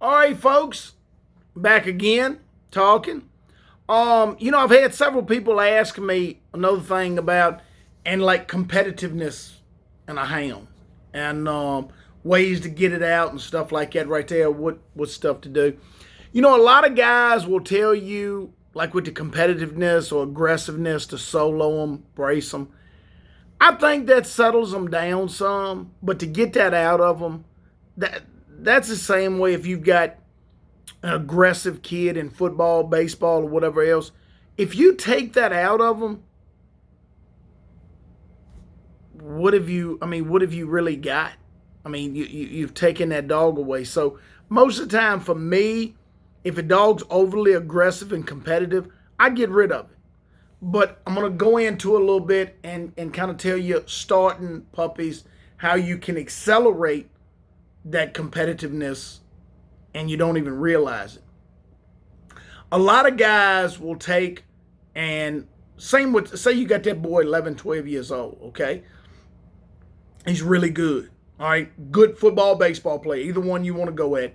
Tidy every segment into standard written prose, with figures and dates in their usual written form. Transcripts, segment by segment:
All right, folks, back again talking. I've had several people ask me another thing about and like competitiveness in a hound and ways to get it out and stuff like that. Right there, what stuff to do. A lot of guys will tell you like with the competitiveness or aggressiveness to solo them, brace them. I think that settles them down some, but to get that out of them, that's the same way if you've got an aggressive kid in football, baseball, or whatever else. If you take that out of them, what have you? What have you really got? You've taken that dog away. So most of the time, for me, if a dog's overly aggressive and competitive, I get rid of it. But I'm going to go into it a little bit and kind of tell you, starting puppies, how you can accelerate that competitiveness and you don't even realize it. A lot of guys will take and same with, say you got that boy 11, 12 years old, okay? He's really good, all right? Good football, baseball player, either one you want to go at.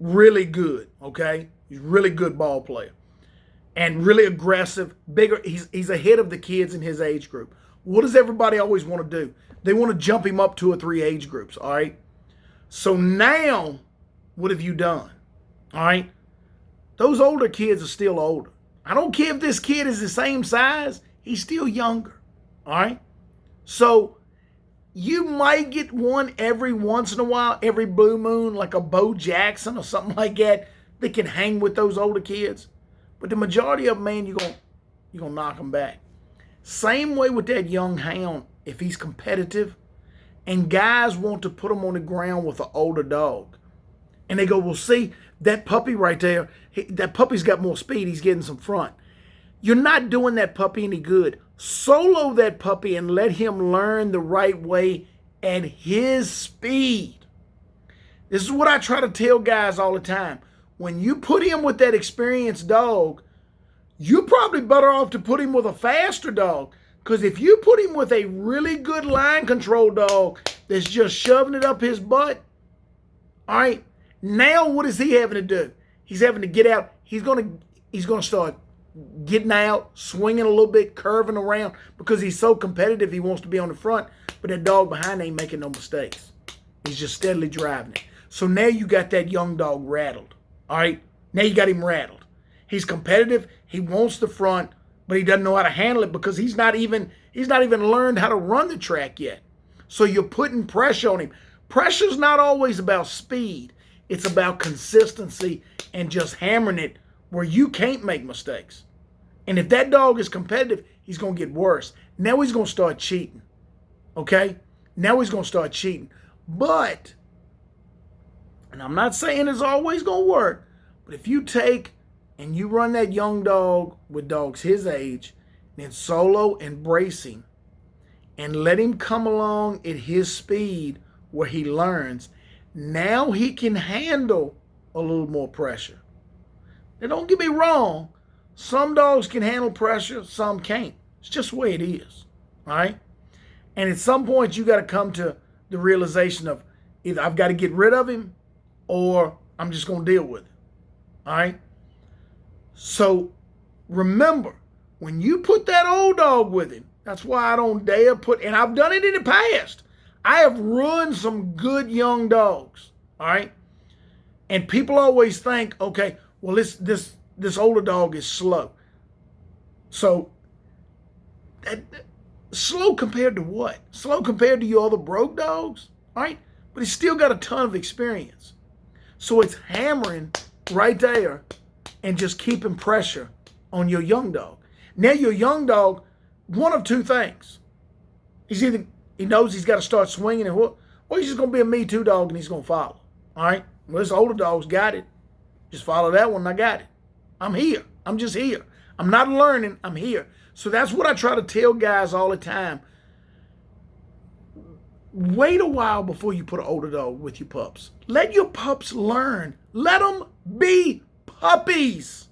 Really good, okay? He's really good ball player. And really aggressive, bigger. He's ahead of the kids in his age group. What does everybody always want to do? They want to jump him up 2 or 3 age groups, all right? So now, what have you done? All right? Those older kids are still older. I don't care if this kid is the same size, he's still younger, all right? So you might get one every once in a while, every blue moon, like a Bo Jackson or something like that can hang with those older kids. But the majority of them, man, you're gonna knock them back. Same way with that young hound, if he's competitive, and guys want to put him on the ground with an older dog. And they go, well, see, that puppy right there, that puppy's got more speed. He's getting some front. You're not doing that puppy any good. Solo that puppy and let him learn the right way at his speed. This is what I try to tell guys all the time. When you put him with that experienced dog, you're probably better off to put him with a faster dog. Because if you put him with a really good line control dog that's just shoving it up his butt, all right, now what is he having to do? He's having to get out. He's gonna start getting out, swinging a little bit, curving around because he's so competitive. He wants to be on the front, but that dog behind ain't making no mistakes. He's just steadily driving it. So now you got that young dog rattled. All right, now you got him rattled. He's competitive. He wants the front, but he doesn't know how to handle it because he's not even learned how to run the track yet. So you're putting pressure on him. Pressure's not always about speed. It's about consistency and just hammering it where you can't make mistakes. And if that dog is competitive, he's going to get worse. Now he's going to start cheating. Okay? Now he's going to start cheating. But, and I'm not saying it's always going to work, but if you take and you run that young dog with dogs his age, then solo and brace him, and let him come along at his speed where he learns, now he can handle a little more pressure. Now don't get me wrong, some dogs can handle pressure, some can't. It's just the way it is, all right? And at some point you got to come to the realization of either I've got to get rid of him or I'm just going to deal with it, all right? So remember, when you put that old dog with him, that's why I don't dare put, and I've done it in the past. I have ruined some good young dogs, all right? And people always think, okay, well, this older dog is slow. So, slow compared to what? Slow compared to your other broke dogs, all right? But he's still got a ton of experience. So it's hammering right there and just keeping pressure on your young dog. Now your young dog, one of two things. He knows he's got to start swinging and or he's just going to be a Me Too dog and he's going to follow. All right? Well, this older dog's got it. Just follow that one and I got it. I'm here. I'm just here. I'm not learning. I'm here. So that's what I try to tell guys all the time. Wait a while before you put an older dog with your pups. Let your pups learn. Let them be puppies.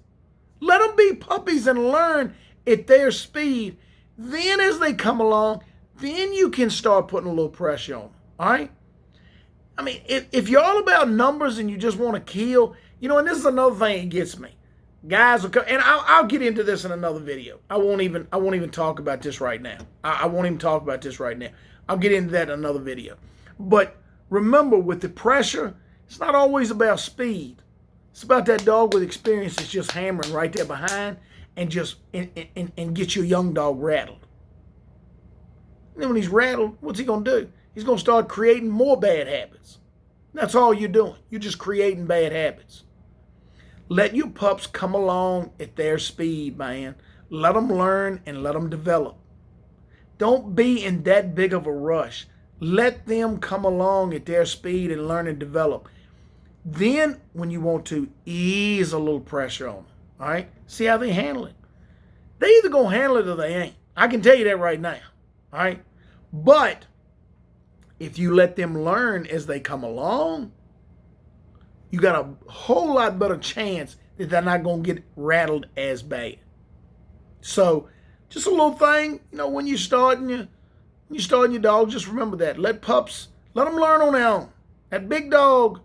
Let them be puppies and learn at their speed. Then as they come along, then you can start putting a little pressure on them. All right? I mean, if you're all about numbers and you just want to kill, and this is another thing that gets me. Guys will come, and I'll get into this in another video. I won't even talk about this right now. I won't even talk about this right now. I'll get into that in another video. But remember, with the pressure, it's not always about speed. It's about that dog with experience that's just hammering right there behind and just and get your young dog rattled. And then when he's rattled, what's he gonna do? He's gonna start creating more bad habits. That's all you're doing. You're just creating bad habits. Let your pups come along at their speed, man. Let them learn and let them develop. Don't be in that big of a rush. Let them come along at their speed and learn and develop. Then, when you want to, ease a little pressure on them, all right? See how they handle it. They either going to handle it or they ain't. I can tell you that right now, all right? But if you let them learn as they come along, you got a whole lot better chance that they're not going to get rattled as bad. So, just a little thing, when you're starting your dog, just remember that. Let them learn on their own. That big dog,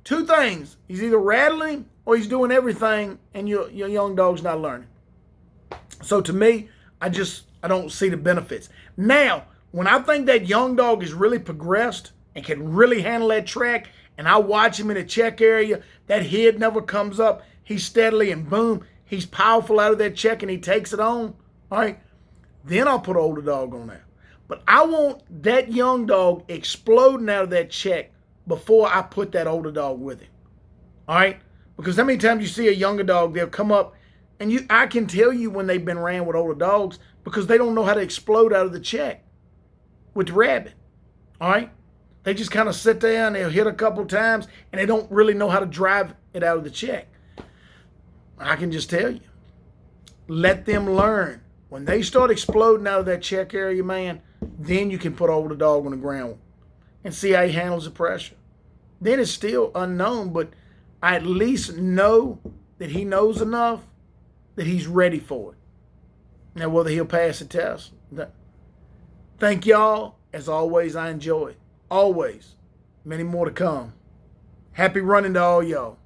two things. He's either rattling or he's doing everything and your young dog's not learning. So to me, I don't see the benefits. Now, when I think that young dog is really progressed and can really handle that track, and I watch him in the check area, that head never comes up, he's steadily and boom, he's powerful out of that check and he takes it on, all right, then I'll put an older dog on there. But I want that young dog exploding out of that check before I put that older dog with him, all right? Because how many times you see a younger dog, they'll come up, and I can tell you when they've been ran with older dogs because they don't know how to explode out of the check with the rabbit, all right? They just kind of sit there and they'll hit a couple times and they don't really know how to drive it out of the check. I can just tell you, let them learn. When they start exploding out of that check area, man, then you can put an older dog on the ground and see how he handles the pressure. Then it's still unknown, but I at least know that he knows enough that he's ready for it. Now, whether he'll pass the test. Thank y'all. As always, I enjoy it. Always. Many more to come. Happy running to all y'all.